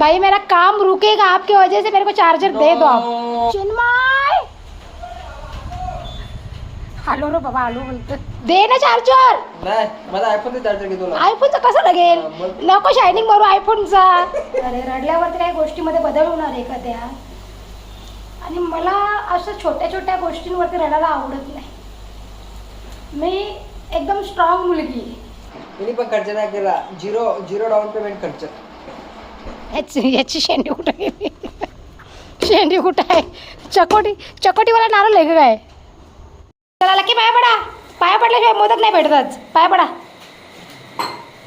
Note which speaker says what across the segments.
Speaker 1: भाई मेरा काम रुकेगा आपकी वजह से, मेरे को चार्जर दे दो आप। चिन्मय हॅलो रे बाबा, हॅलो बोलतो, दे ना चार्जर।
Speaker 2: नाही मला आयफोनचं चार्जर घेतो ना।
Speaker 1: आयफोनचा कसा लागेल, नको शायनिंग मारू आयफोनचा। अरे रडल्यावरती काही गोष्टीमध्ये बदल होणार आहे का त्या? आणि मला असं छोट्या छोट्या गोष्टींवरती रडायला आवडत नाही। मी एकदम स्ट्रॉंग मुलगी आहे।
Speaker 2: मी पण खर्च नाही केला, झिरो डाऊन पेमेंट खर्च।
Speaker 1: याची शेंडी कुठं गेली? शेंडी कुठं आहे? चकोटीवाला नारळ आहे का काय? चला लकी पाया पडा, पाया पडल्याशिवाय मोदक नाही भेटत आज, पाया पडा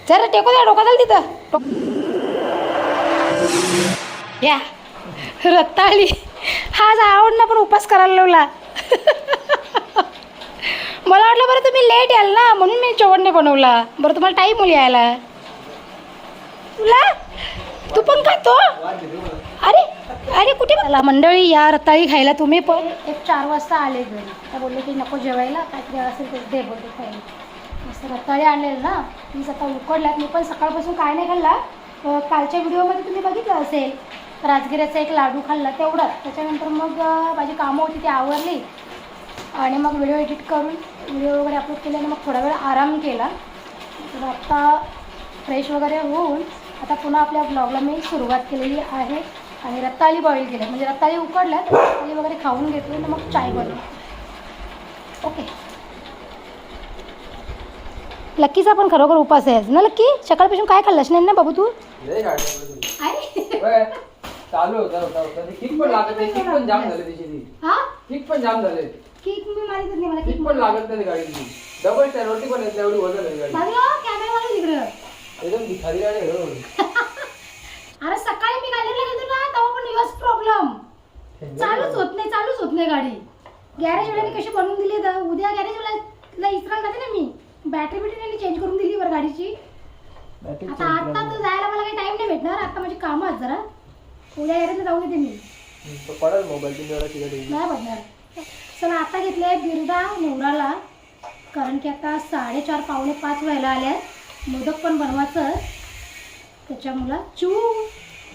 Speaker 1: जरा, टेको द्या डोका चाल तिथं। या रत्ताळी आज आवड ना, पण उपास करायला लावला। मला वाटलं बरं तुम्ही लेट याल ना, म्हणून मी जेवण नाही बनवला। बरं तुम्हाला टाईम होईल यायला, तुला तू पण खातो? अरे अरे कुठे मला मंडळी, या रताळी खायला तुम्ही पण। 4 वाजता आले घरी, आता बोलले की नको जेवायला, काहीतरी असेल तर दे बोलते खायला। मस्त रताळी आणलेलं ना, मीच आता उकडल्यात। मी पण सकाळपासून काय नाही खाल्ला, कालच्या व्हिडिओमध्ये तुम्ही बघितलं असेल, राजगिऱ्याचा एक लाडू खाल्ला तेवढंच। त्याच्यानंतर मग माझी कामं होती ती आवरली आणि मग व्हिडिओ एडिट करून व्हिडिओ वगैरे अपलोड केले आणि मग थोडा वेळ आराम केला। तर आत्ता फ्रेश वगैरे होऊन आता पुन्हा आपल्या ब्लॉगला मी सुरुवात केलेली आहे आणि रताळी बॉईल केल्या, म्हणजे रताळी उकडल्यात, रताळी वगैरे खाऊन घेतली आणि मग चाय बनवली। ओके, लक्कीचा पण खरोखर उपास आहे ना। लक्की सकाळपासून काय खाल्लंस नाही ना बाबू तू?
Speaker 2: चालू होता किक पण लागत नाही, किक पण जाम झाले त्याची।
Speaker 1: हां
Speaker 2: किक पण जाम झाले,
Speaker 1: किक मी मारित नाही, मला
Speaker 2: किक पण लागत नाही गाडीची। डबल टायरवरती पण येत एवढी वजन आहे गाडी।
Speaker 1: कॅमेरावाला तिकडं
Speaker 2: एकदम भिखारी गाडी आहे।
Speaker 1: अरे सकाळी मी गाडीला गेलो ना, तेव्हा पण युअर्स प्रॉब्लेम, चालूच होत नाही गाडी। गॅरेजवाल्याने कशी बनवून दिली तर उद्या गॅरेजवाल्याला इस्त्रायला जाते ना मी, बॅटरी बिटरी चेंज करून दिली बरं गाडीची। आता तर जायला मला काही टाइम नाही भेटणार, आता माझी कामं आहेत जरा, उद्या गॅरेजला जाऊन येते मी।
Speaker 2: पडेल मोबाईल
Speaker 1: नाही बघणार। चला आता घेतले बिरडा नेवराला, कारण की आता 4:30 पावणे 5 व्हायला आल्या, मोदक पण बनवायचं त्याच्यामुळं।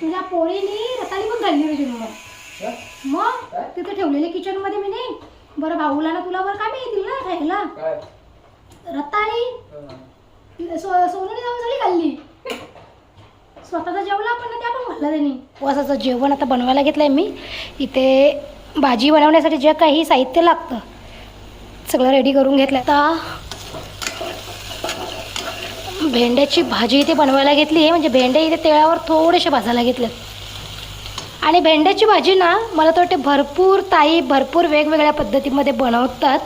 Speaker 1: तुझ्या पोरीनी रताळी पण खाल्ली रे मग तिथे ठेवलेली किचनमध्ये मी नाही। बरं भाऊला ना तुला बरं काय येतील ना खायला रताळी, सोनूने जाऊन सगळी खाल्ली, स्वतःचा जेवला पण ना, त्या पण खाल्ला त्यांनी। उपवासाचं जेवण आता बनवायला घेतलंय मी। इथे भाजी बनवण्यासाठी जे काही साहित्य लागतं सगळं रेडी करून घेतलं। आता भेंड्याची भाजी इथे बनवायला घेतली आहे, म्हणजे भेंडे इथे तेळावर थोडेसे भाजायला घेतलेत। आणि भेंड्याची भाजी ना मला तर वाटते भरपूर वेगवेगळ्या पद्धतीमध्ये बनवतात।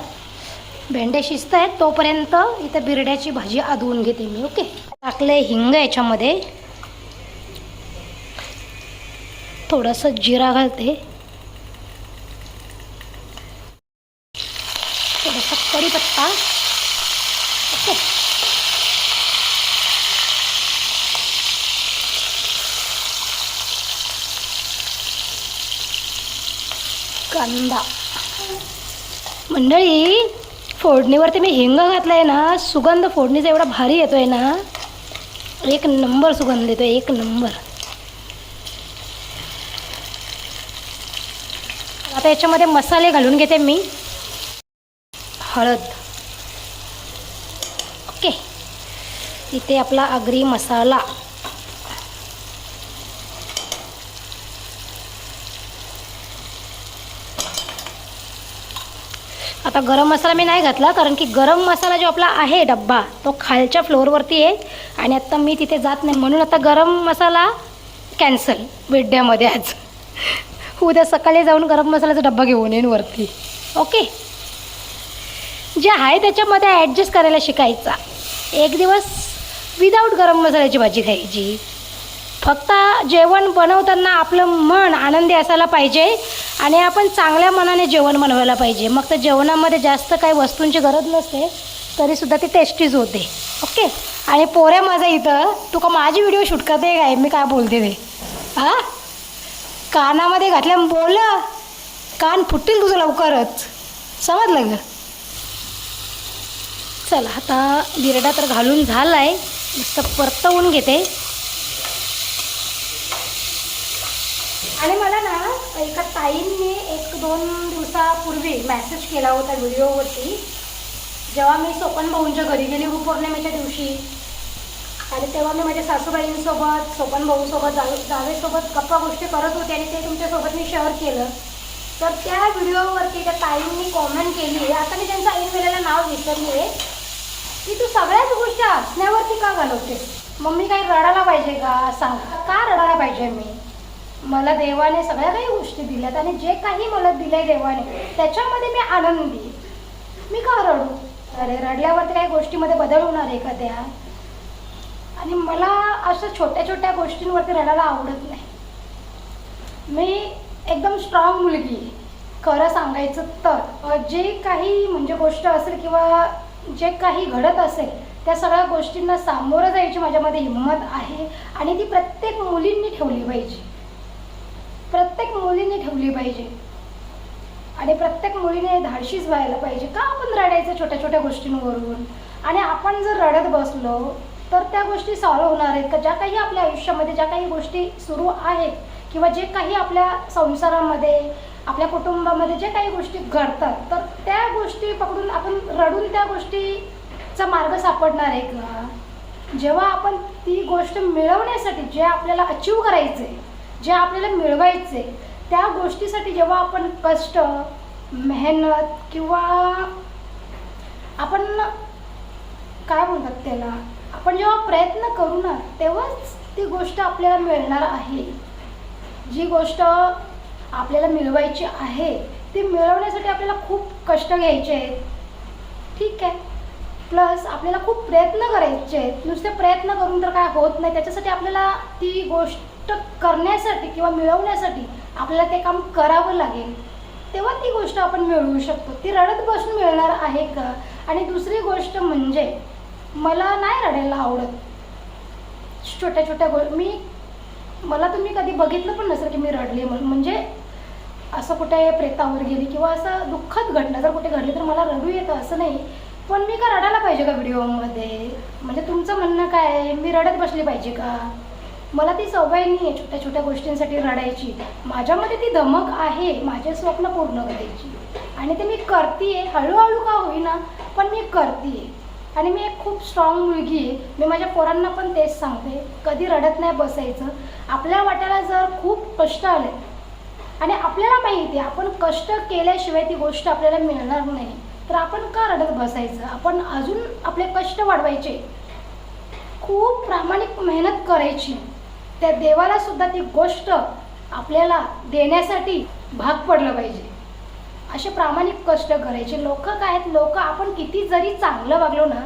Speaker 1: भेंडे शिजत आहेत तोपर्यंत इथे बिरड्याची भाजी आधवून घेते मी। ओके, टाकले हिंग, याच्यामध्ये थोडंसं जिरा घालते, थोडासा कढीपत्ता। ओके, कांदा। मंडळी फोडणीवरती मी हिंग घातलाय ना, सुगंध फोडणीचा एवढा भारी येतोय ना, एक नंबर सुगंध येतोय, एक नंबर। आता याच्यामध्ये मसाले घालून घेते मी। हळद, ओके, इथे आपला आगरी मसाला, आता गरम मसाला मी नाही घातला, कारण की गरम मसाला जो आपला आहे डब्बा तो खालच्या फ्लोअरवरती आहे आणि आता मी तिथे जात नाही, म्हणून आता गरम मसाला कॅन्सल विड्यामध्ये आज। उद्या सकाळी जाऊन गरम मसाल्याचा डब्बा घेऊन येईन वरती। ओके, जे आहे त्याच्यामध्ये ॲडजस्ट करायला शिकायचा। एक दिवस विदाऊट गरम मसाल्याची भाजी खायची। फक्त जेवण बनवताना आपलं मन आनंदी असायला पाहिजे आणि आपण चांगल्या मनाने जेवण बनवायला पाहिजे। मग तर जेवणामध्ये जास्त काही वस्तूंची गरज नसते, तरीसुद्धा ती टेस्टीच होते। ओके, आणि पोऱ्या माझा इथं तू का माझी व्हिडिओ शूट करते काय, मी काय बोलते ते हां, कानामध्ये घातल्या बोल, कान फुटतील तुझं लवकरच, समजलं ग? चला आता बिरडा तर घालून झाला आहे, मस्त परतवून घेते। आणि मला ना एका ताईंनी 1-2 दिवसापूर्वी मेसेज केला होता व्हिडिओवरती, जेव्हा मी सोपन भाऊंच्या घरी गेली गुरुपौर्णिमेच्या दिवशी, आणि तेव्हा मी माझ्या सासूबाईंसोबत, सोपन भाऊसोबत, जावेसोबत गप्पा गोष्टी करत होते आणि ते तुमच्यासोबत मी शेअर केलं. तर त्या व्हिडिओवरती त्या ताईंनी कॉमेंट केली, आता मी त्यांचं ऐन वेळेला नाव विसरली आहे, की तू सगळ्याच गोष्टी हसण्यावरती का घालवतेस? मग मी काही रडायला पाहिजे का? सांग, का रडायला पाहिजे मी? मला देवाने सगळ्या काही गोष्टी दिल्यात आणि जे काही मला दिलंय देवाने त्याच्यामध्ये मी आनंदी, मी का रडू? अरे रडल्यावरती काही गोष्टीमध्ये बदल होणार आहे का त्या? आणि मला असं छोट्या छोट्या गोष्टींवरती रडायला आवडत नाही. मी एकदम स्ट्रॉंग मुलगी आहे. खरं सांगायचं तर जे काही म्हणजे गोष्ट असेल किंवा जे काही घडत असेल त्या सगळ्या गोष्टींना सामोरं जायची माझ्यामध्ये हिंमत आहे आणि ती प्रत्येक मुलींनी ठेवली पाहिजे. प्रत्येक मुलीने ठेवली पाहिजे आणि प्रत्येक मुलीने धाडशीच व्हायला पाहिजे. का आपण रडायचं छोट्या छोट्या गोष्टींवरून? आणि आपण जर रडत बसलो तर त्या गोष्टी सॉल्व्ह होणार आहेत का? ज्या काही आपल्या आयुष्यामध्ये ज्या काही गोष्टी सुरू आहेत किंवा जे काही आपल्या संसारामध्ये, आपल्या कुटुंबामध्ये जे काही गोष्टी घडतात, तर त्या गोष्टी पकडून आपण रडून त्या गोष्टीचा मार्ग सापडणार आहे का? जेव्हा आपण ती गोष्ट मिळवण्यासाठी, जे आपल्याला अचीव करायचे, जे आपल्याला मिळवायचे, त्या गोष्टीसाठी जेव्हा आपण कष्ट, मेहनत किंवा आपण काय म्हणतात त्याला, आपण जेव्हा प्रयत्न करू ना तेव्हाच ती गोष्ट आपल्याला मिळणार आहे. जी गोष्ट आपल्याला मिळवायची आहे ती मिळवण्यासाठी आपल्याला खूप कष्ट घ्यायचे आहेत, ठीक आहे. प्लस आपल्याला खूप प्रयत्न करायचे आहेत. नुसते प्रयत्न करून तर काय होत नाही. त्याच्यासाठी आपल्याला ती गोष्ट करण्यासाठी किंवा मिळवण्यासाठी आपल्याला ते काम करावं लागेल, तेव्हा ती गोष्ट आपण मिळवू शकतो. ती रडत बसून मिळणार आहे का? आणि दुसरी गोष्ट म्हणजे मला नाही रडायला आवडत छोट्या छोट्या मला तुम्ही कधी बघितलं पण नसेल की मी रडले म्हणून. म्हणजे असं कुठे प्रेतावर गेली किंवा असं दुःखद घटना जर कुठे घडली तर मला रडू येतं असं नाही. पण मी का रडायला पाहिजे का व्हिडिओमध्ये? म्हणजे तुमचं म्हणणं काय आहे, मी रडत बसली पाहिजे का? मला ती सवय नाही आहे छोट्या छोट्या गोष्टींसाठी रडायची. माझ्यामध्ये ती धमक आहे माझे स्वप्न पूर्ण करायची आणि ते मी करते. हळूहळू का होईना पण मी करते. आणि मी एक खूप स्ट्रॉंग मुलगी आहे. मी माझ्या पोरांना पण तेच सांगते, कधी रडत नाही बसायचं. आपल्या वाट्याला जर खूप कष्ट आले आणि आपल्याला माहिती आहे आपण कष्ट केल्याशिवाय ती गोष्ट आपल्याला मिळणार नाही, तर आपण का रडत बसायचं? आपण अजून आपले कष्ट वाढवायचे, खूप प्रामाणिक मेहनत करायची. त्या देवाला सुद्धा ती गोष्ट आपल्याला देण्यासाठी भाग पडलं पाहिजे. असे प्रामाणिक कष्ट करायचे. लोक काय आहेत, लोक आपण किती जरी चांगलं वागलो ना,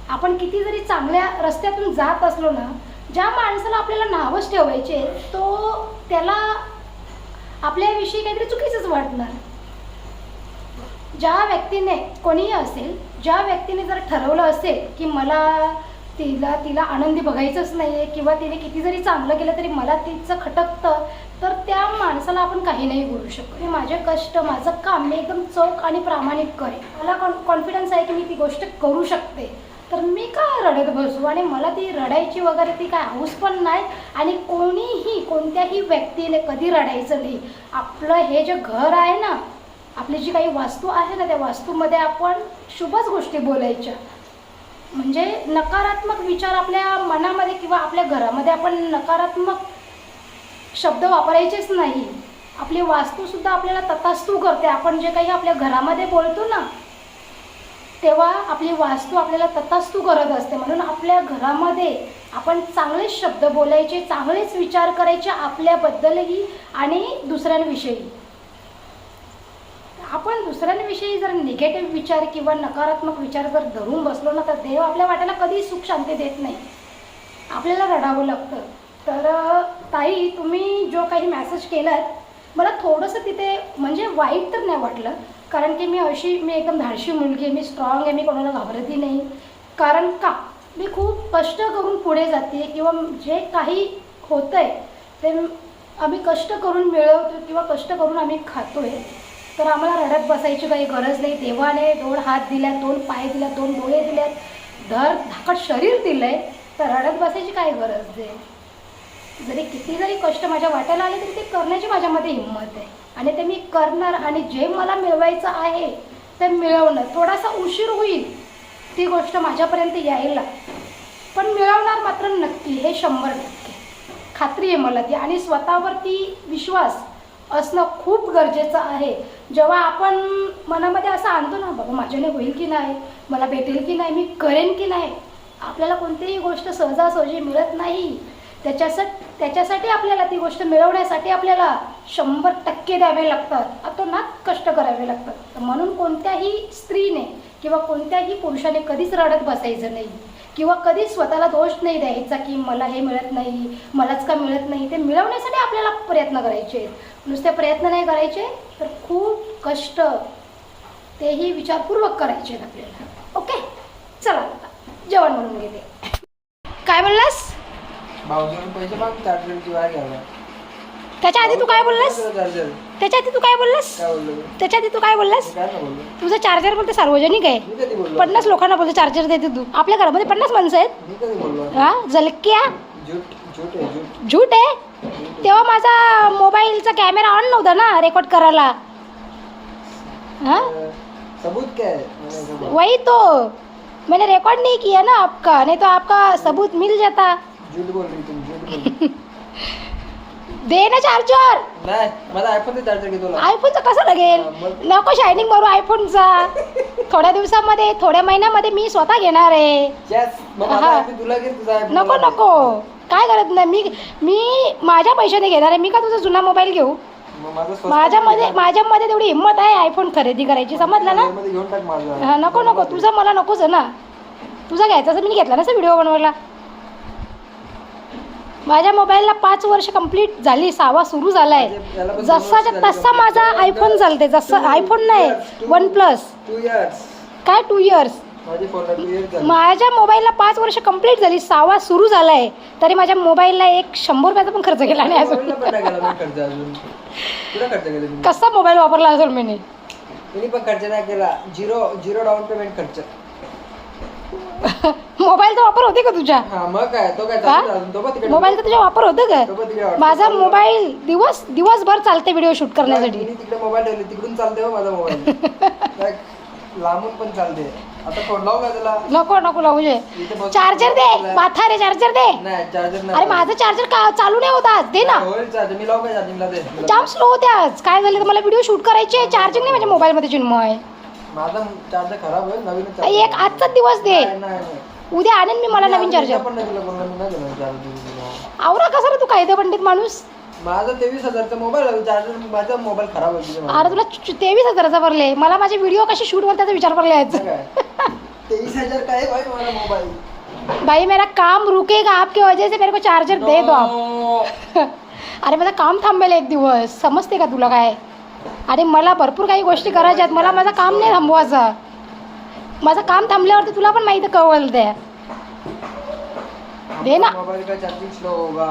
Speaker 1: आपण किती जरी चांगल्या रस्त्यातून जात असलो ना, ज्या माणसाला आपल्याला नावच ठेवायचे तो त्याला आपल्याविषयी काहीतरी चुकीचंच वाटणार. ज्या व्यक्तीने, कोणीही असेल, ज्या व्यक्तीने जर ठरवलं असेल की मला तिला आनंदी बघायचंच नाही आहे किंवा तिने किती जरी चांगलं केलं तरी मला तिचं खटकतं, तर त्या माणसाला आपण काही नाही बोलू शकतो. माझे कष्ट, माझं काम मी एकदम चोख आणि प्रामाणिक करेन. मला कॉन्फिडन्स आहे की मी ती गोष्ट करू शकते, तर मी का रडत बसू? आणि मला ती रडायची वगैरे ती काय हौस पण नाही. आणि कोणत्याही व्यक्तीने कधी रडायचं नाही. आपलं हे जे घर आहे ना, आपली जी काही वास्तू आहे ना, त्या वास्तूमध्ये आपण शुभच गोष्टी बोलायच्या. म्हणजे नकारात्मक विचार आपल्या मनामध्ये किंवा आपल्या घरामध्ये आपण नकारात्मक शब्द वापरायचेच नाही. आपली वास्तूसुद्धा आपल्याला तथास्तू करते. आपण जे काही आपल्या घरामध्ये बोलतो ना, तेव्हा आपली वास्तू आपल्याला तथास्तू करत असते. म्हणून आपल्या घरामध्ये आपण चांगलेच शब्द बोलायचे, चांगलेच विचार करायचे आपल्याबद्दलही आणि दुसऱ्यांविषयी. आपण दुसऱ्यांविषयी जर निगेटिव्ह विचार किंवा नकारात्मक विचार जर धरून बसलो ना, तर देव आपल्या वाट्याला कधी सुख शांती देत नाही, आपल्याला रडावं लागतं. तर ताई, तुम्ही जो काही मेसेज केलात, मला थोडंसं तिथे म्हणजे वाईट तर नाही वाटलं, कारण की मी एकदम धाडशी मुलगी आहे, मी स्ट्रॉंग आहे, मी कोणाला घाबरतही नाही. कारण का, मी खूप कष्ट करून पुढे जाते किंवा जे काही होतं आहे ते आम्ही कष्ट करून मिळवतो किंवा कष्ट करून आम्ही खातो आहे. तर आम्हाला रडत बसायची काही गरज नाही. देवाने 2 हात दिल्यात, 2 पाय दिल्यात, 2 डोळे दिल्यात, धाकट शरीर दिलं आहे, तर रडत बसायची काय गरज आहे? जरी किती जरी कष्ट माझ्या वाट्याला आले तरी ते करण्याची माझ्यामध्ये हिंमत आहे आणि ते मी करणार आणि जे मला मिळवायचं आहे ते मिळवणं. थोडासा उशीर होईल ती गोष्ट माझ्यापर्यंत यायला, पण मिळवणार मात्र नक्की, हे 100% खात्री आहे मला ती. आणि स्वतःवरती विश्वास असणं खूप गरजेचं आहे. जेव्हा आपण मनामध्ये असं आणतो ना, बाबा माझ्याने होईल की नाही, मला भेटेल की नाही, मी करेन की नाही, आपल्याला कोणतीही गोष्ट सहजासहजी मिळत नाही. त्याच्यासाठी आपल्याला ती गोष्ट मिळवण्यासाठी आपल्याला 100% द्यावे लागतात, अतोनात कष्ट करावे लागतात. तर म्हणून कोणत्याही स्त्रीने किंवा कोणत्याही पुरुषाने कधीच रडत बसायचं नाही किंवा कधीच स्वतःला दोष नाही द्यायचा की मला हे मिळत नाही, मलाच का मिळत नाही. ते मिळवण्यासाठी आपल्याला प्रयत्न करायचे. नुसते प्रयत्न नाही करायचे तर खूप कष्ट तेही विचारपूर्वक करायचे आपल्याला. ओके, चला आता जेवण बनवून घेते. काय बोललास?
Speaker 2: भाऊजीने पैसे माग चार्जरची वायर घ्यायला.
Speaker 1: त्याच्या आधी तू काय बोललास?
Speaker 2: चार्जर
Speaker 1: त्याच्या आधी तू काय बोललास?
Speaker 2: काय बोललो?
Speaker 1: त्याच्या आधी तू काय बोललास?
Speaker 2: काय नाही बोललो.
Speaker 1: तुझं चार्जर बोलते सार्वजनिक आहे.
Speaker 2: मी कधी बोललो?
Speaker 1: 50 लोकांना बोलते चार्जर देते तू. आपल्या घरामध्ये 50 माणसं आहेत.
Speaker 2: मी कधी बोललो?
Speaker 1: हा, जलक्या
Speaker 2: झूट आहे झूट.
Speaker 1: झूट आहे. तेव्हा माझा मोबाईलचा कॅमेरा ऑन नव्हता ना रेकॉर्ड करायला. हाँ
Speaker 2: सबूत क्या है? मैंने सबूत.
Speaker 1: वही तो मैंने रिकॉर्ड नहीं किया ना आपका, नहीं तो आपका सबूत मिल जाता.
Speaker 2: झूट बोल रही तुम, झूट बोल रही.
Speaker 1: दे ना चार्जर.
Speaker 2: नाही, माझा आयफोनचा चार्जर घेतो ना.
Speaker 1: आयफोनचं कसं लागेल? नको शायनिंग मारू आयफोनचा. थोड्या दिवसामध्ये, थोड्या महिन्यामध्ये मी स्वतः घेणार आहे.
Speaker 2: यस, मग माझा
Speaker 1: हा.
Speaker 2: आयफोन तुला घे, तुझा आयफोन
Speaker 1: नको
Speaker 2: मला दे.
Speaker 1: नको, काय करत नाही. मी माझ्या पैशाने घेणार आहे. मी का तुझा जुना मोबाईल घेऊ?
Speaker 2: मग माझं स्वस्त
Speaker 1: माझ्यामध्ये तेवढी हिंमत आहे आयफोन खरेदी करायची, समजलं ना?
Speaker 2: मध्ये घेऊन टाक माझा.
Speaker 1: हा, नको तुझा मला नकोच आहे ना. तुझा घ्यायचा असं मी घेतला ना व्हिडिओ बनवायला. माझ्या मोबाईलला 5 वर्ष कंप्लीट झाली, 6वा सुरू झालाय. जसाच्या तसा माझा आयफोन चालते. जसं आयफोन नाही, OnePlus.
Speaker 2: 2 इयर्स.
Speaker 1: काय 2 इयर्स?
Speaker 2: माझे फोनला 2 इयर्स झाले.
Speaker 1: माझ्या मोबाईलला 5 वर्ष कंप्लीट झाली, 6वा सुरू झालाय, तरी माझ्या मोबाईलला एक 100 रुपयाचा पण खर्च केला नाही अजून.
Speaker 2: मोबाईलला पण नाही केला मी खर्च अजून. कुठं खर्च केला तुम्ही?
Speaker 1: कसा मोबाईल वापरला असेल मी?
Speaker 2: मी पण खर्च नाही केला. झिरो डाऊन पेमेंट खर्च.
Speaker 1: मोबाईलचा वापर होते का तुझ्या?
Speaker 2: हा, मग काय तो काय
Speaker 1: हा?
Speaker 2: चालू अजून तो पण तिकडे.
Speaker 1: मोबाईलचा तुझ्या वापर होतं
Speaker 2: तो पण तिकडे
Speaker 1: का?
Speaker 2: वाटतं.
Speaker 1: माझा मोबाईल दिवसभर चालते व्हिडिओ शूट करण्यासाठी.
Speaker 2: मी तिकडे मोबाईल ठेवले, तिकडून चालते हो माझा मोबाईल. काय लांबून पण चालते. आता फोन लावू का त्याला?
Speaker 1: नको लावू जे.
Speaker 2: इथे बसून
Speaker 1: चार्जर दे,
Speaker 2: फोन
Speaker 1: म्हातारे चार्जर दे.
Speaker 2: नाही, चार्जर नाही.
Speaker 1: अरे माझं चार्जर का चालू नाही होत आज, दे ना.
Speaker 2: होईल चार्जर. मी लावू का चार्जिंगला? दे.
Speaker 1: जाम स्लो होते आज. काय झालं तर मला व्हिडिओ शूट करायचे, चार्जिंग नाही माझ्या मोबाईलमध्ये चिन्मय.
Speaker 2: माझा चार्जर खराब होईल, नवीन
Speaker 1: एक आजचाच दिवस दे.
Speaker 2: नाही.
Speaker 1: उद्या आणेन मी मला नवीन चार्जर.
Speaker 2: पण नाही तुला बोललो, मी नाही देणार चार्जर.
Speaker 1: आवरा कसा रे तू कायदे पंडित माणूस.
Speaker 2: माझा 23,000चा मोबाईल आहे, चार्जर माझा मोबाईल खराब होईल.
Speaker 1: अरे तुला 23,000चा भरले, मला माझे व्हिडिओ कसे शूट करतात त्याचा विचार करले आज.
Speaker 2: 23,000 का है भाई हमारा मोबाईल?
Speaker 1: भाई मेरा काम रुकेगा आपकी वजह से, मेरे को चार्जर दे दो आप. अरे माझं काम थांबेल एक दिवस, समजते का तुला काय? आणि मला भरपूर काही गोष्टी करायच्या आहेत. मला माझं काम नाही थांबवायचं. माझं काम थांबल्यावरती तुला पण माहिती कळवल दे ना.
Speaker 2: मोबाईल का चार्जिंग स्लो होगा.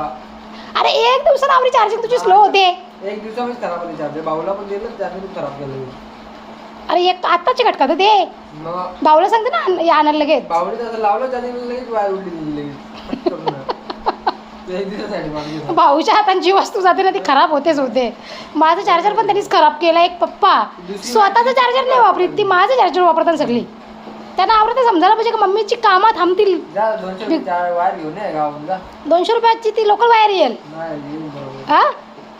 Speaker 1: अरे एक दिवसाला आपली चार्जिंग तुझी स्लो होते.
Speaker 2: एक दिवसामध्ये खराब होते चार्जर. भाऊला पण दिलं, त्याने पण खराब केलं.
Speaker 1: अरे एक आत्ताची घटका तर दे.
Speaker 2: मग
Speaker 1: भाऊला सांगते ना हे आणायला लगेच.
Speaker 2: भाऊने तसं लावलं, चार्जिंग लगेच वायर उडली दिली लगेच. एक दिवसासाठी मागे.
Speaker 1: भाऊच्या हातांची वस्तू जाते ना ती खराब होतेच होते. माझं चार्जर पण त्यांनीच खराब केला. एक पप्पा स्वतःचं चार्जर नाही वापरत, ती माझं चार्जर वापरतात सगळी. त्यांना आवडतं समजायला पाहिजे का मम्मीची कामं थांबतील.
Speaker 2: जा 200 वायर घेऊन ये गावात जा.
Speaker 1: 200 रुपयाची ती लोकल वायर येईल.
Speaker 2: नाही येईल बरोबर.
Speaker 1: हा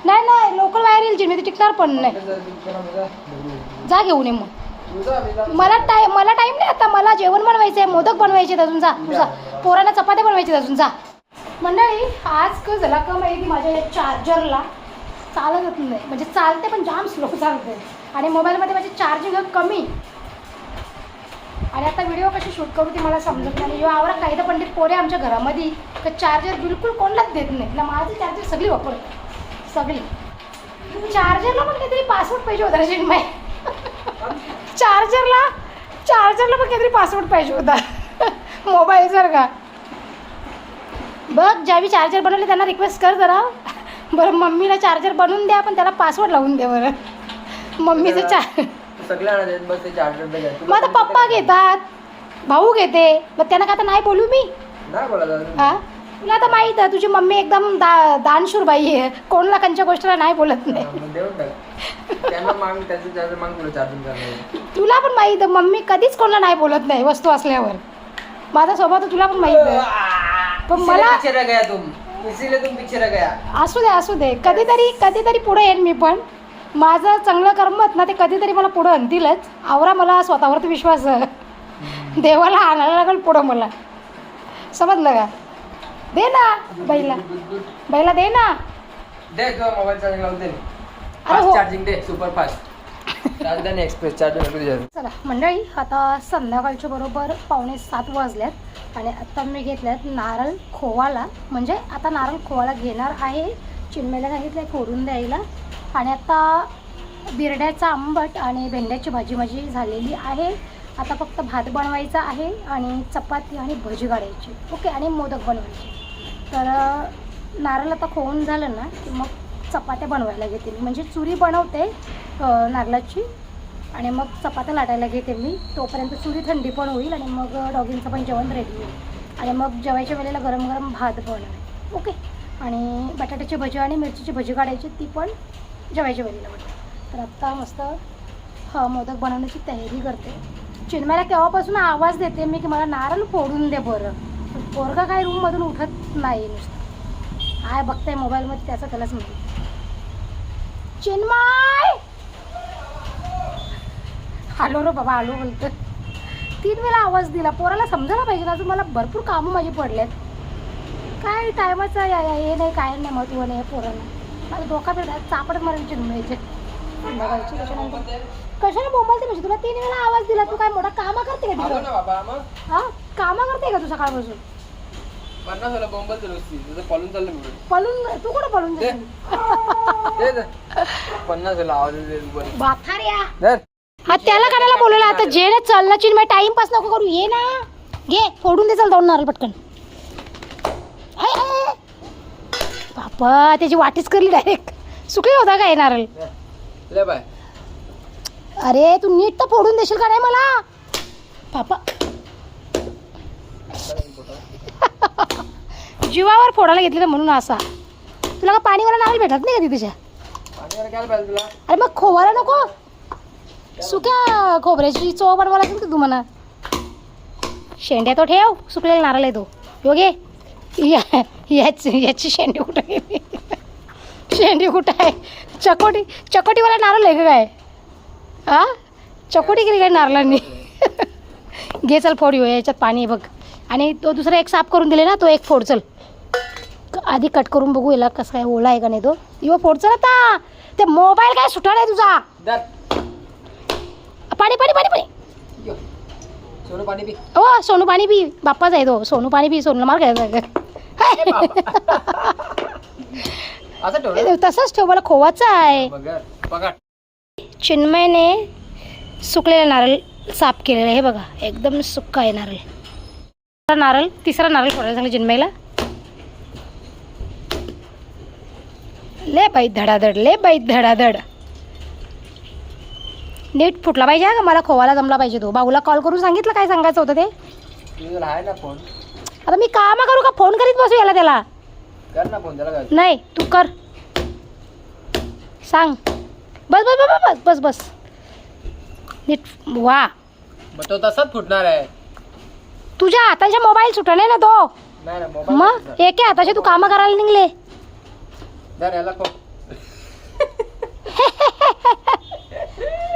Speaker 1: नाही लोकल वायर येईल, मी ती टिकणार पण नाही. जा घेऊन ये मग. मला टाईम नाही आता. मला जेवण बनवायचं आहे, मोदक बनवायचे अजून. जा पोरांना चपात्या बनवायचे अजून. जा. मंडळी आज का झाला का माहिती, माझ्या या चार्जरला चालतच नाही. म्हणजे चालते पण जाम स्लो चालते. आणि मोबाईलमध्ये माझी चार्जिंग कमी. आणि आता व्हिडिओ कशी शूट करू ती मला समजत नाही. आवरा कायदा पंडित पोरे आमच्या घरामध्ये तर चार्जर बिलकुल कोणालाच देत नाही ना. माझी चार्जर सगळी वापरते, सगळी. चार्जरला पण काहीतरी पासवर्ड पाहिजे होता रे माय. चार्जरला पण काहीतरी पासवर्ड पाहिजे होता मोबाईल जर का. बघ ज्यावेळी चार्जर बनवले त्यांना रिक्वेस्ट कर जरा, बरं मम्मीला चार्जर बनवून द्या पण त्याला पासवर्ड लावून द्या बरं. मम्मीचं
Speaker 2: सगळ्या बस ते चार्जर.
Speaker 1: मग आता पप्पा घेतात, भाऊ घेते, मग त्यांना का आता नाही बोलू मी?
Speaker 2: नाही बोला.
Speaker 1: हा तुला तर माहीत आहे तुझी मम्मी एकदम दानशूर बाई आहे, कोणाला त्यांच्या गोष्टीला नाही बोलत नाही.
Speaker 2: मग देऊन टाक. त्यांना मांग त्याचं मांग तुला चार्जिंग करणार.
Speaker 1: तुला पण माहीत आहे मम्मी कधीच कोणाला नाही बोलत नाही वस्तू असल्यावर. माझा स्वभाव तर तुला पण माहीत आहे. पण मला
Speaker 2: पिक्चर गया तुम, इसीलिए तुम पिक्चर गया.
Speaker 1: असू दे कधीतरी पुढे येईन मी पण. माझं चांगलं कर्मत ना ते कधीतरी मला पुढं आणतीलच. आवरा मला स्वतःवरती विश्वास आहे. देवाला आणायला लागेल पुढं मला, समजलं का? दे ना बैला दे ना.
Speaker 2: दे तुझा मोबाईल चार्जिंग लावून दे.
Speaker 1: अरे हो.
Speaker 2: चार्जिंग दे, super fast charger express charger.
Speaker 1: चला मंडळी, आता संध्याकाळच्या बरोबर 6:45 वाजल्यात आणि आता मी घेतल्यात नारळ खोवाला. म्हणजे आता नारळ खोवाला घेणार आहे. चिन्मयला सांगितलं फोडून द्यायला. आणि आता बिरड्याचा आंबट आणि भेंड्याची भाजी माझी झालेली आहे. आता फक्त भात बनवायचा आहे आणि चपाती आणि भजी काढायची. ओके, आणि मोदक बनवायचे. तर नारळ आता खोवून झालं ना की मग चपात्या बनवायला घेते मी. म्हणजे चुरी बनवते नारळाची आणि मग चपात्या लाटायला घेते मी. तोपर्यंत चुरी थंडी पण होईल आणि मग डॉगींचं पण जेवण रेडी होईल. आणि मग जेवायच्या वेळेला गरम गरम भात बनवेल. ओके, आणि बटाट्याची भजी आणि मिरचीची भजी काढायची, ती पण जेवायच्या वेळेला बनवेल. तर आत्ता मस्त मोदक बनवण्याची तयारी करते. चिन्मयला केव्हापासून आवाज देते मी की मला नारळ फोडून दे बरं. पोरगा काय रूममधून उठत नाही, नुसतं काय बघताय मोबाईलमध्ये त्याचं त्यालाच माहिती. चिन्मय आलो रे बाबा, आलो बोलतं. 3 वेळा आवाज दिला. पोराला समजायला पाहिजे ना, अजून मला भरपूर कामं माझी पडल्यात. काय टायमाचं हे नाही, काय नाही, महत्त्व नाही पोरांना. माझा डोका फिरला, चापडत मारून चिन्मयचे बघायची. त्याच्यानंतर कशाला बोंबलते म्हणजे तुला 3 वेळा आवाज दिला. तू काय मोठा कामं करते का तिकडं? हा, कामं करते का तू सकाळपासून?
Speaker 2: 50 वेळा बोंबल तुझं पळून चाललं मी.
Speaker 1: पळून? तू कुठं पळून
Speaker 2: दे 50 वेळा आवाज
Speaker 1: बाथाऱ्या. हा त्याला काढायला बोलवलं. आता जे ना चल ना चिन्मय, टाइमपास नको करू. ये ना, घे फोडून दे, चल जाऊन नारळ पटकन. बापा त्याची वाटीच करली डायरेक्ट. सुकली होता काय नारळ?
Speaker 2: ले बाय.
Speaker 1: अरे तू नीट तर फोडून देशील का नाही मला? पापा जीवावर फोडायला घेतली ना म्हणून असा. तुला का पाणीवाला नारळ भेटत नाही का तिच्या? अरे मग खोवायला नको, सुक्या खोबऱ्याची चव बनवायला लागेल का तू म्हणा. शेंड्या तो ठेव, सुकलेला नारळ आहे तो. योगे याची शेंडी कुठं गेली? शेंडी कुठं आहे? चकोटीवाला नारळ आहे का काय? हा, चकोटी केली काय नारळांनी? घे चल फोड. याच्यात पाणी आहे बघ. आणि तो दुसरा एक साफ करून दिले ना, तो एक फोड. चल आधी कट करून बघू याला कसं काय, ओला आहे का नाही तो. इवा फोड चल आता. ते मोबाईल काय सुटाळ आहे तुझा. पाणी पाणी पाणी पाणी.
Speaker 2: सोनू पाणी पी.
Speaker 1: हो सोनू पाणी पी. बाप्पाच आहे तो. सोनू पाणी पी. सोनूला मार घ्यायचा. तसंच ठेव, मला खोवाचा आहे. चिन्मयने सुकलेला नारळ साफ केलेला आहे. हे बघा एकदम सुक्का आहे नारळ. तिसरा नारळ फोडायला सांगले चिन्मयला. ले बाई धडाधड. नीट फुटला पाहिजे का, मला खोवायला जमला पाहिजे. तो भाऊला कॉल करून सांगितलं काय सांगायचं होतं ते.
Speaker 2: आहे ना फोन.
Speaker 1: आता मी कामा करू का फोन करीत बसू याला त्याला?
Speaker 2: कर ना फोन त्याला.
Speaker 1: नाही तू कर, सांग. बस बस बस बस बस बस नीट. वा,
Speaker 2: मग तो तसाच फुटणार आहे.
Speaker 1: तुझ्या हाताच्या मोबाईल सुटले ना तो.
Speaker 2: नाही ना
Speaker 1: मग एके हाताचे तू कामं करायला निघले.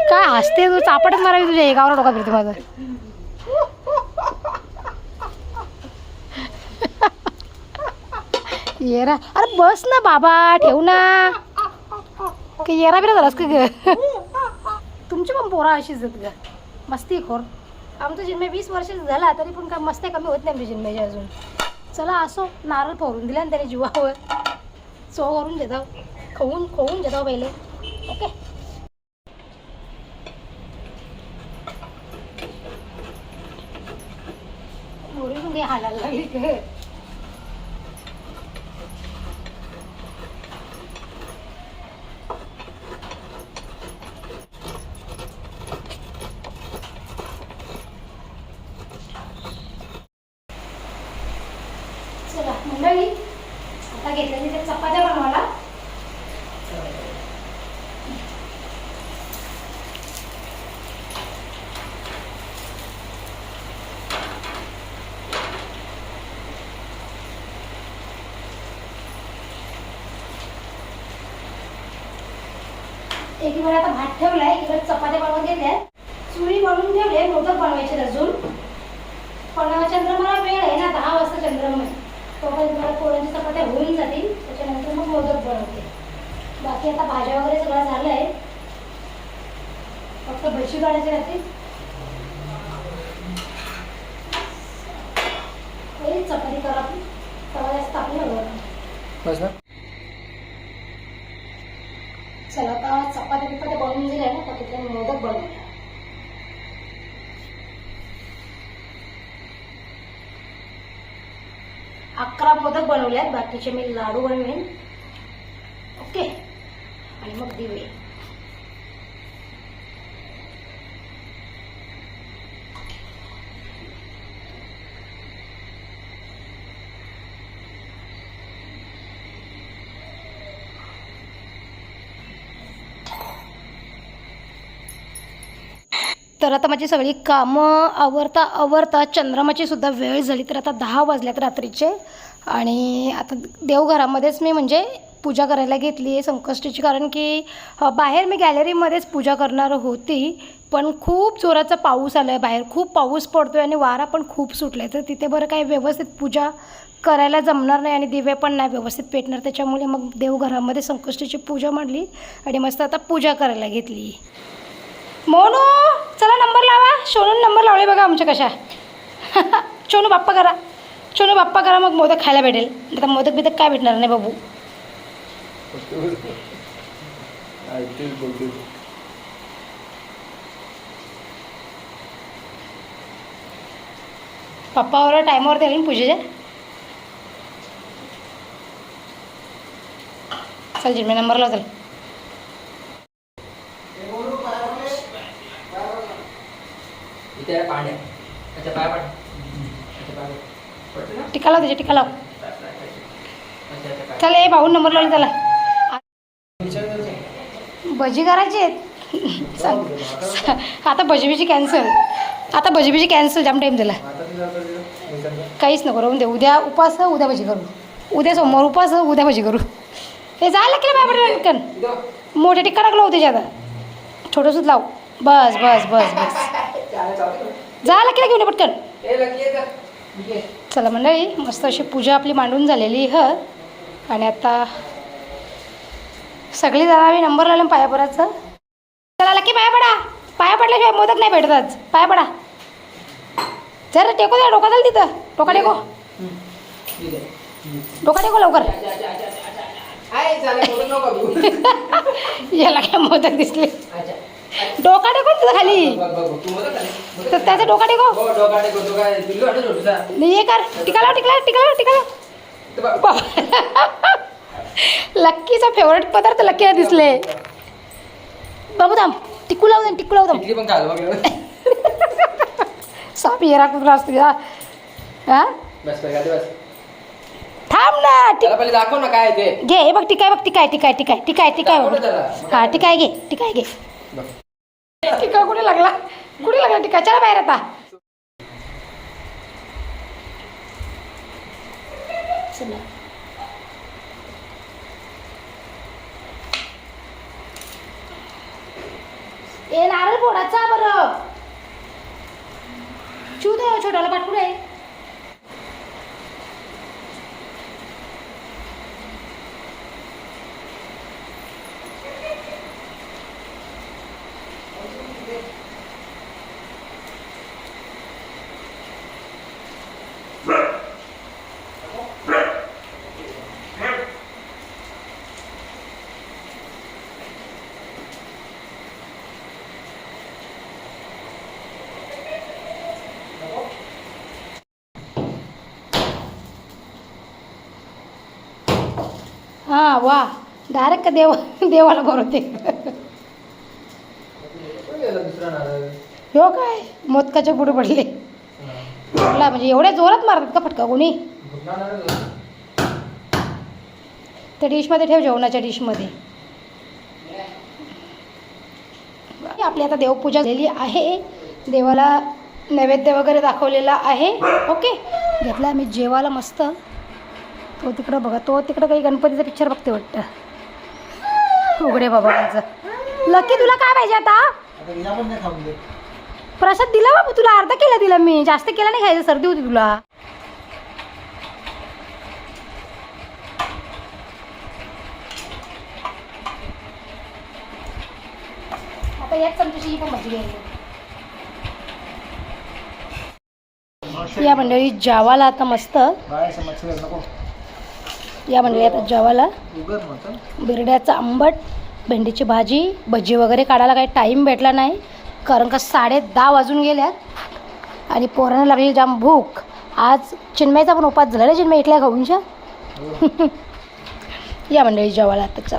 Speaker 1: काय हसते तू? चापटच मारावी तुझ्या एकावर डोका फिरते माझं. येरा, अरे बस ना बाबा, ठेव ना. की येरा बिरा झालास का ग? तुमची पण पोरा अशीच आहेत ग, मस्ती खोर. आमचं जिन्मय 20 वर्ष झाला तरी पण काय मस्ती कमी होत नाही आमच्या जिन्मयची अजून. चला असो, नारळ फोडून दिला आणि त्याने जीवावर चो करून देतो, खाऊन देतो पहिले. ओके, मोरी हालायला लागली ग. मंडळी एकीकडे आता भात ठेवलाय, एकीकडे चपात्या बनवून घेतल्या, चुरी बनवून ठेवले, मोदक बनवायचे अजून. पण चंद्रमाला वेळ आहे ना, 10 वाजता चंद्रमा आहे. तोपर्यंत मला पोळ्यांची चपात्या होऊन जातील, त्याच्यानंतर मग मोदक बनवते. बाकी आता भाज्या वगैरे सगळं झालंय, फक्त भजी काढायची राहते. चपाती करा, तवा जास्त टाकलं
Speaker 2: बस ना.
Speaker 1: चला आता चपात्या बिपात्या बनवून दिल्या ना, तर तिथे मोदक बनवूया. अकरा मोदक बनवल्यात, बाकीचे मी लाडू बनवेन. ओके, आणि मग दिवे. तर आता माझी सगळी कामं आवरता चंद्रमाची सुद्धा वेळ झाली. तर आता 10 वाजल्यात रात्रीचे, आणि आता देवघरामध्येच मी म्हणजे पूजा करायला घेतली आहे संकष्टीची. कारण की बाहेर मी गॅलरीमध्येच पूजा करणार होती, पण खूप जोराचा पाऊस आला आहे, बाहेर खूप पाऊस पडतो आहे आणि वारा पण खूप सुटला आहे. तर तिथे बरं काही व्यवस्थित पूजा करायला जमणार नाही आणि दिवे पण नाही व्यवस्थित पेटणार. त्याच्यामुळे मग देवघरामध्ये संकष्टीची पूजा मांडली आणि मस्त आता पूजा करायला घेतली. मोनू चला नंबर लावा. सोनून नंबर लावले बघा आमच्या कशा. सोनू बाप्पा करा, सोनू बाप्पा करा, मग मोदक खायला भेटेल. आता मोदक बिदक काय भेटणार नाही बाबू. पप्पावर टायमावरती आली ना पूजेच्या. चल जिम्मे नंबर लाव. चल टिका लाव, त्याच्या टिका लाव. चल ए भाऊ नंबर लावला त्याला. भजी करायची आहेत. आता भजीबिजी कॅन्सल, आता भजीबिजी कॅन्सल. जाम टाईम दिला. काहीच नको राहून दे. उद्या उपास, उद्या भजी करू. उद्या सोमवार उपास, उद्या भजी करू. हे झालं की नाही बाबा टिक्कन. मोठे टिक्का टाकलं होते त्याच्यात, छोटंसंच लाव. बस बस बस बस झालं की घेऊन पटकन. चला मंडळी, मस्त अशी पूजा आपली मांडून झालेली ह. आणि आता सगळी जरा आम्ही नंबर लावले पायापडाचं. चला लकी पाया पडा. पाया पडल्याशिवाय मोदक नाही भेटत आज. पाया पडा जरा. टेको द्या डोका. झालं तिथं डोका टेको, डोका टेको लवकर. याला काय मोदक दिसले. डोका टेको तिथं खाली. तर त्याचा डोका टेको. हे कर, टिका लाव, टिकला टिका लाव, टिका लाव. लक्कीचा फेवरेट पदार्थ लक्कीला दिसले. बाबू थांब, टिकू लाव, टिकू लाव. साप येरा कुठं असतो का. हा थांब ना,
Speaker 2: दाखव ना काय ते.
Speaker 1: घे हे बघ. टिकाय बघ, टिकाय टिकाय टिकाय टिकाय टिकाय. हा टिकाय घे, टिकाय घे. टिका कुठे लागला, कुठे लागला टिका. चला बाहेर आता. चला ए नारळ फोडाचा बरं. चू दे छोट्याला पाठवू आहे. हां वा, डायरेक्ट देवाला भरवते. हो काय मोदकाच्या पुढे पडले. म्हणजे एवढ्या जोरात मारतात का फटका कोणी. त्या डिशमध्ये ठेव, जेवणाच्या डिशमध्ये. आपली आता देवपूजा झालेली आहे. देवाला नैवेद्य वगैरे दाखवलेला आहे. ओके, घेतला आम्ही जेवायला मस्त. तो तिकडं बघा, तो तिकडं काही गणपतीचा पिक्चर बघते वाटतं. उघडे बाबा माझं. लकी तुला काय पाहिजे आता?
Speaker 2: आता या पण नाही खाऊन दे.
Speaker 1: प्रसाद दिला बाबू तुला, अर्धा केला दिला मी, जास्त केला नाही खायचं, सर्दी होती तुला. आता याच चमच्याची ही पण भाजी घ्यायची. या मंडळी जेवायला आता मस्त,
Speaker 2: बाहेरचं मच्छर नको.
Speaker 1: या मंडळी आता जेवायला
Speaker 2: उगत मटण.
Speaker 1: बिरड्याचं आंबट, भेंडीची भाजी, भजी वगैरे काढायला काही टाईम भेटला नाही कारण का 10:30 वाजून गेल्यात आणि पोरांना लागली जाम भूक. आज चिन्मयचा पण उपास झाला रे, चिन्मय इथल्या खाऊनच्या. या मंडळी जेवायला आता चल.